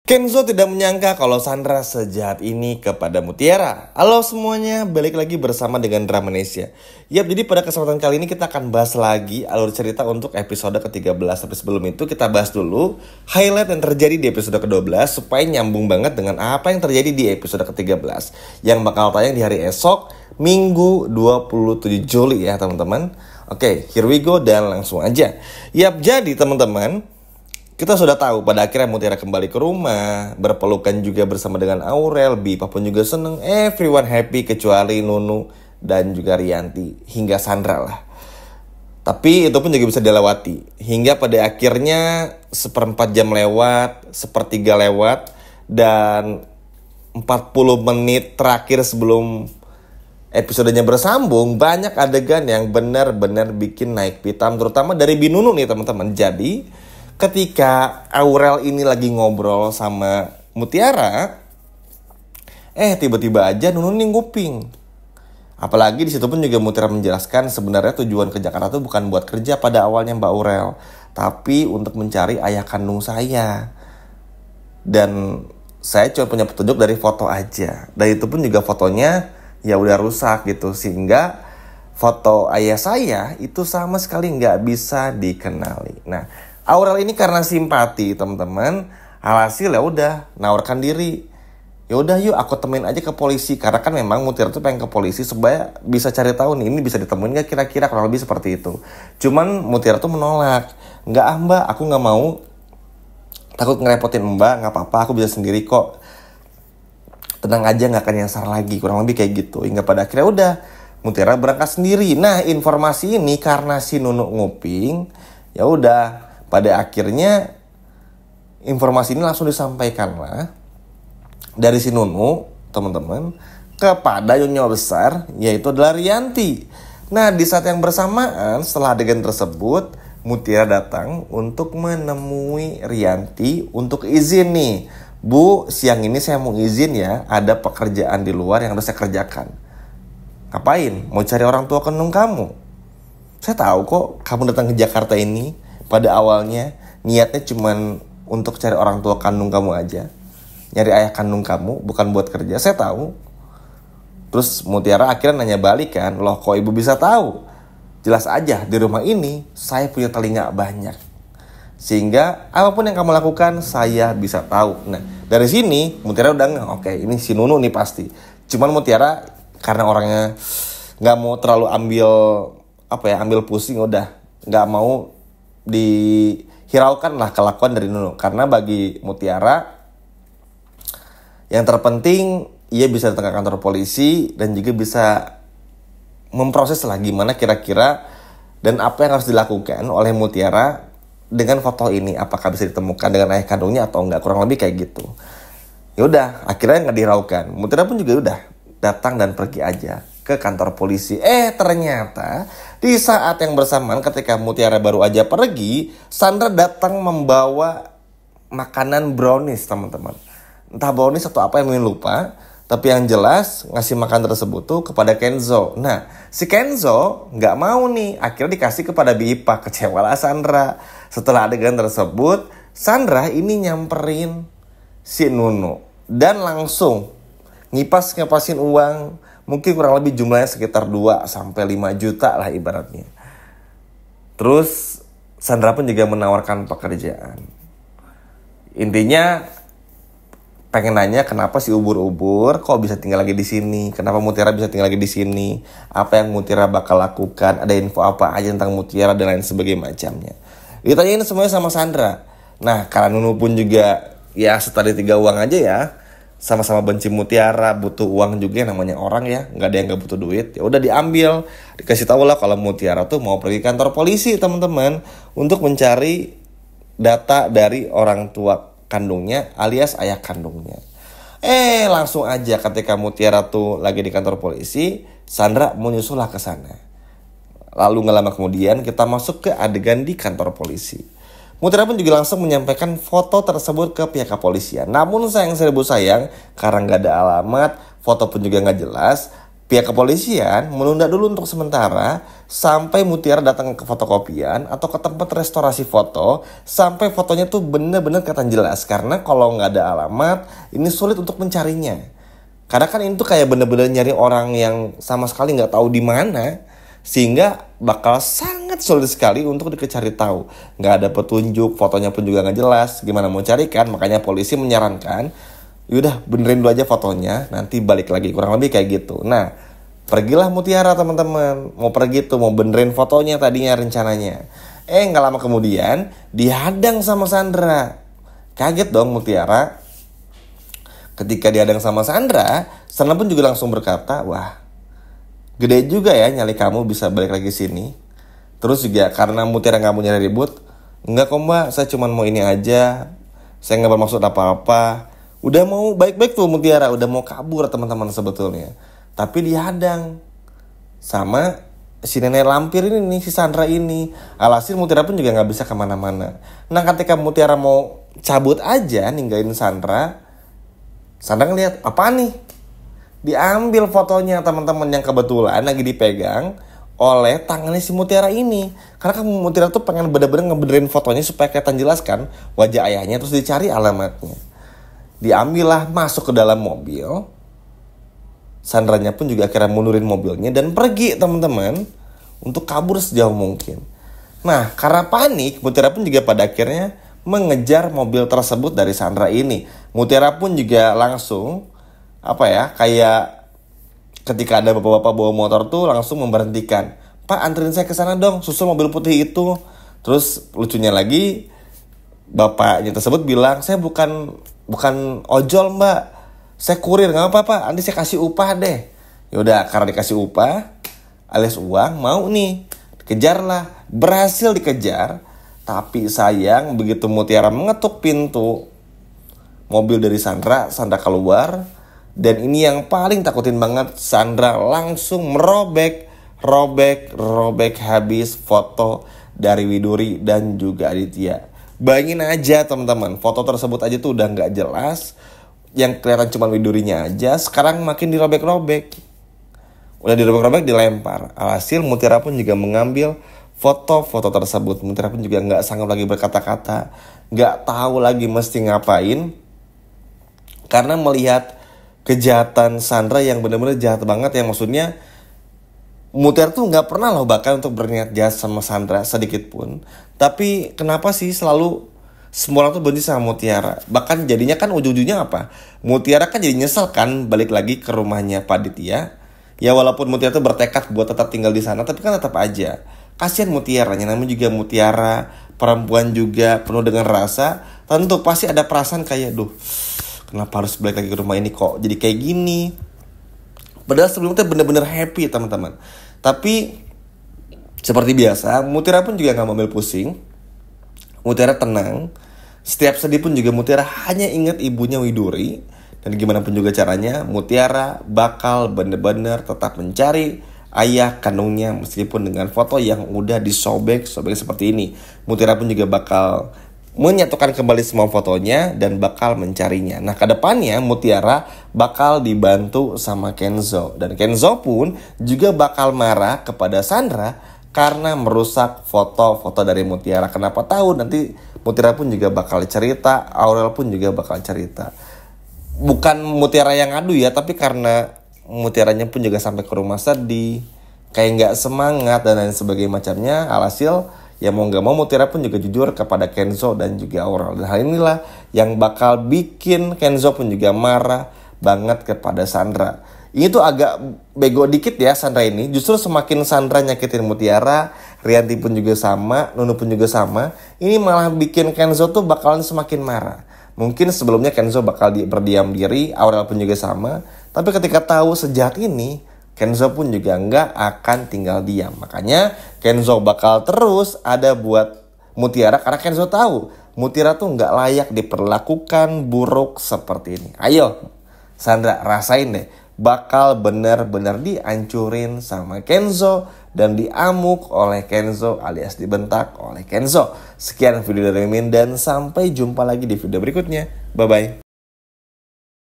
Kenzo tidak menyangka kalau Sandra sejahat ini kepada Mutiara. Halo semuanya, balik lagi bersama dengan Dramanesia. Yap, jadi pada kesempatan kali ini kita akan bahas lagi alur cerita untuk episode ke-13. Tapi sebelum itu kita bahas dulu highlight yang terjadi di episode ke-12 supaya nyambung banget dengan apa yang terjadi di episode ke-13 yang bakal tayang di hari esok, Minggu 27 Juli ya teman-teman. Oke, here we go dan langsung aja. Yap, jadi teman-teman, kita sudah tahu pada akhirnya Mutiara kembali ke rumah, berpelukan juga bersama dengan Aurel, Bipa pun juga seneng, everyone happy kecuali Nunu dan juga Rianti, hingga Sandra lah. Tapi itu pun juga bisa dilewati, hingga pada akhirnya 1/4 jam lewat, 1/3 lewat, dan 40 menit terakhir sebelum episodenya bersambung, banyak adegan yang benar-benar bikin naik pitam, terutama dari Binunu nih teman-teman. Jadi ketika Aurel ini lagi ngobrol sama Mutiara, tiba-tiba aja Nunu nih nguping. Apalagi di situ pun juga Mutiara menjelaskan sebenarnya tujuan ke Jakarta itu bukan buat kerja pada awalnya Mbak Aurel, tapi untuk mencari ayah kandung saya. Dan saya cuma punya petunjuk dari foto aja. Dan itu pun juga fotonya ya udah rusak gitu, sehingga foto ayah saya itu sama sekali nggak bisa dikenali. Nah, Aurel ini karena simpati teman-teman, alhasil ya udah nawarkan diri. Ya udah yuk aku temenin aja ke polisi, karena kan memang Mutiara tuh pengen ke polisi supaya bisa cari tahu nih ini bisa ditemuin gak kira-kira, kurang lebih seperti itu. Cuman Mutiara tuh menolak. Enggak mbak, aku gak mau, takut ngerepotin mbak, gak apa-apa aku bisa sendiri kok. Tenang aja gak akan nyasar lagi, kurang lebih kayak gitu. Hingga pada akhirnya udah Mutiara berangkat sendiri. Nah informasi ini karena si Nunu nguping, ya udah pada akhirnya informasi ini langsung disampaikan lah dari si Nunu teman-teman kepada nyonya besar, yaitu adalah Rianti. Nah di saat yang bersamaan setelah adegan tersebut, Mutiara datang untuk menemui Rianti untuk izin nih, Bu, siang ini saya mau izin ya, ada pekerjaan di luar yang harus saya kerjakan. Ngapain? Mau cari orang tua kandung kamu. Saya tahu kok kamu datang ke Jakarta ini pada awalnya niatnya cuman untuk cari orang tua kandung kamu aja, nyari ayah kandung kamu, bukan buat kerja. Saya tahu. Terus Mutiara akhirnya nanya balik kan, loh kok ibu bisa tahu? Jelas aja di rumah ini saya punya telinga banyak, sehingga apapun yang kamu lakukan saya bisa tahu. Nah dari sini Mutiara udah nggak, oke ini si Nunu nih pasti. Cuman Mutiara karena orangnya nggak mau terlalu ambil pusing, udah nggak mau dihiraukan lah kelakuan dari Nunu. Karena bagi Mutiara yang terpenting ia bisa datang ke kantor polisi dan juga bisa memproses lah gimana kira-kira dan apa yang harus dilakukan oleh Mutiara dengan foto ini, apakah bisa ditemukan dengan ayah kandungnya atau enggak, kurang lebih kayak gitu. Ya udah akhirnya nggak dihiraukan. Mutiara pun juga udah datang dan pergi aja ke kantor polisi. Ternyata di saat yang bersamaan ketika Mutiara baru aja pergi, Sandra datang membawa makanan brownies teman-teman. Entah brownies atau apa yang mungkin lupa, tapi yang jelas ngasih makan tersebut tuh kepada Kenzo. Nah si Kenzo nggak mau nih, akhirnya dikasih kepada Bipa. Kecewalah Sandra. Setelah adegan tersebut, Sandra ini nyamperin si Nunu dan langsung ngipas-ngipasin uang. Mungkin kurang lebih jumlahnya sekitar 2-5 juta lah ibaratnya. Terus Sandra pun juga menawarkan pekerjaan. Intinya pengen nanya kenapa si ubur-ubur kok bisa tinggal lagi di sini, kenapa Mutiara bisa tinggal lagi di sini, apa yang Mutiara bakal lakukan, ada info apa aja tentang Mutiara dan lain sebagainya macamnya. Ditanyain semuanya sama Sandra. Nah karena Nunu pun juga ya setali 3 uang aja ya, sama-sama benci Mutiara, butuh uang juga namanya orang ya, nggak ada yang nggak butuh duit. Ya udah diambil, dikasih tahu lah kalau Mutiara tuh mau pergi kantor polisi teman-teman untuk mencari data dari orang tua kandungnya alias ayah kandungnya. Langsung aja ketika Mutiara tuh lagi di kantor polisi, Sandra menyusul lah ke sana. Lalu nggak lama kemudian kita masuk ke adegan di kantor polisi. Mutiara pun juga langsung menyampaikan foto tersebut ke pihak kepolisian. Namun sayang seribu sayang, karena nggak ada alamat, foto pun juga nggak jelas, Pihak kepolisian menunda dulu untuk sementara sampai Mutiara datang ke fotokopian atau ke tempat restorasi foto sampai fotonya tuh bener-bener kelihatan jelas. Karena kalau nggak ada alamat, ini sulit untuk mencarinya. Karena kan ini tuh kayak bener-bener nyari orang yang sama sekali nggak tahu di mana, sehingga bakal sangat sulit sekali untuk dicari tahu. Nggak ada petunjuk, fotonya pun juga nggak jelas. Gimana mau carikan? Makanya polisi menyarankan, yaudah benerin dulu aja fotonya, nanti balik lagi, kurang lebih kayak gitu. Nah, pergilah Mutiara teman-teman, mau pergi tuh, mau benerin fotonya tadinya rencananya. Nggak lama kemudian dihadang sama Sandra. Kaget dong Mutiara. Ketika dihadang sama Sandra, Sandra pun juga langsung berkata, wah, gede juga ya nyali kamu bisa balik lagi sini. Terus juga karena Mutiara nggak mau nyari ribut, enggak kok mbak, saya cuma mau ini aja, saya nggak bermaksud apa-apa. Udah mau baik-baik tuh Mutiara, udah mau kabur teman-teman sebetulnya. Tapi dihadang sama si nenek lampir ini nih, si Sandra ini. Alhasil Mutiara pun juga gak bisa kemana-mana. Nah ketika Mutiara mau cabut aja ninggalin Sandra, Sandra ngeliat, apa nih? Diambil fotonya teman-teman yang kebetulan lagi dipegang oleh tangannya si Mutiara ini. Karena kan Mutiara tuh pengen bener-bener ngebenerin fotonya supaya kelihatan jelas kan wajah ayahnya, terus dicari alamatnya. Diambillah, masuk ke dalam mobil. Sandranya pun juga akhirnya mundurin mobilnya dan pergi teman-teman untuk kabur sejauh mungkin. Nah karena panik, Mutiara pun juga pada akhirnya mengejar mobil tersebut dari Sandra ini. Mutiara pun juga langsung kayak ketika ada bapak-bapak bawa motor tuh langsung memberhentikan. Pak, anterin saya ke sana dong, susul mobil putih itu. Terus lucunya lagi, bapaknya tersebut bilang, saya bukan ojol mbak, saya kurir, nggak apa-apa, nanti saya kasih upah deh. Yaudah, karena dikasih upah alias uang, mau nih, kejarlah. Berhasil dikejar, tapi sayang begitu Mutiara mengetuk pintu mobil dari Sandra keluar. Dan ini yang paling takutin banget, Sandra langsung merobek habis foto dari Widuri dan juga Aditya. Bayangin aja teman-teman, foto tersebut aja tuh udah nggak jelas, yang kelihatan cuma Widurinya aja, sekarang makin dirobek-robek. Udah dirobek-robek, dilempar. Alhasil Mutiara pun juga mengambil foto-foto tersebut. Mutiara pun juga nggak sanggup lagi berkata-kata, nggak tahu lagi mesti ngapain, karena melihat kejahatan Sandra yang benar-benar jahat banget, yang maksudnya Mutiara tuh nggak pernah loh bahkan untuk berniat jahat sama Sandra sedikit pun. Tapi kenapa sih selalu semua orang tuh benci sama Mutiara? Bahkan jadinya kan ujung-ujungnya apa? Mutiara kan jadi nyesel kan balik lagi ke rumahnya Pak Aditya. Ya walaupun Mutiara tuh bertekad buat tetap tinggal di sana, tapi kan tetap aja kasihan Mutiaranya, namanya juga Mutiara, perempuan juga penuh dengan rasa. Tentu pasti ada perasaan kayak, duh, kenapa harus balik lagi ke rumah ini kok jadi kayak gini? Padahal sebelumnya bener-bener happy teman-teman. Tapi seperti biasa, Mutiara pun juga gak ambil pusing. Mutiara tenang. Setiap sedih pun juga Mutiara hanya ingat ibunya Widuri. Dan gimana pun juga caranya, Mutiara bakal bener-bener tetap mencari ayah kandungnya meskipun dengan foto yang udah disobek seperti ini. Mutiara pun juga bakal menyatukan kembali semua fotonya dan bakal mencarinya. Nah, kedepannya Mutiara bakal dibantu sama Kenzo. Dan Kenzo pun juga bakal marah kepada Sandra karena merusak foto-foto dari Mutiara. Kenapa tahu? Nanti Mutiara pun juga bakal cerita, Aurel pun juga bakal cerita. Bukan Mutiara yang ngadu ya, tapi karena Mutiaranya pun juga sampai ke rumah sedih, kayak nggak semangat dan lain sebagainya macamnya. Alhasil ya mau gak mau Mutiara pun juga jujur kepada Kenzo dan juga Aurel. Dan hal inilah yang bakal bikin Kenzo pun juga marah banget kepada Sandra. Ini tuh agak bego dikit ya Sandra ini. Justru semakin Sandra nyakitin Mutiara, Rianti pun juga sama, Nunu pun juga sama, ini malah bikin Kenzo tuh bakalan semakin marah. Mungkin sebelumnya Kenzo bakal berdiam diri, Aurel pun juga sama. Tapi ketika tahu sejahat ini, Kenzo pun juga nggak akan tinggal diam. Makanya Kenzo bakal terus ada buat Mutiara, karena Kenzo tahu Mutiara tuh nggak layak diperlakukan buruk seperti ini. Ayo Sandra, rasain deh, bakal bener-bener dihancurin sama Kenzo dan diamuk oleh Kenzo alias dibentak oleh Kenzo. Sekian video dari Min dan sampai jumpa lagi di video berikutnya. Bye-bye.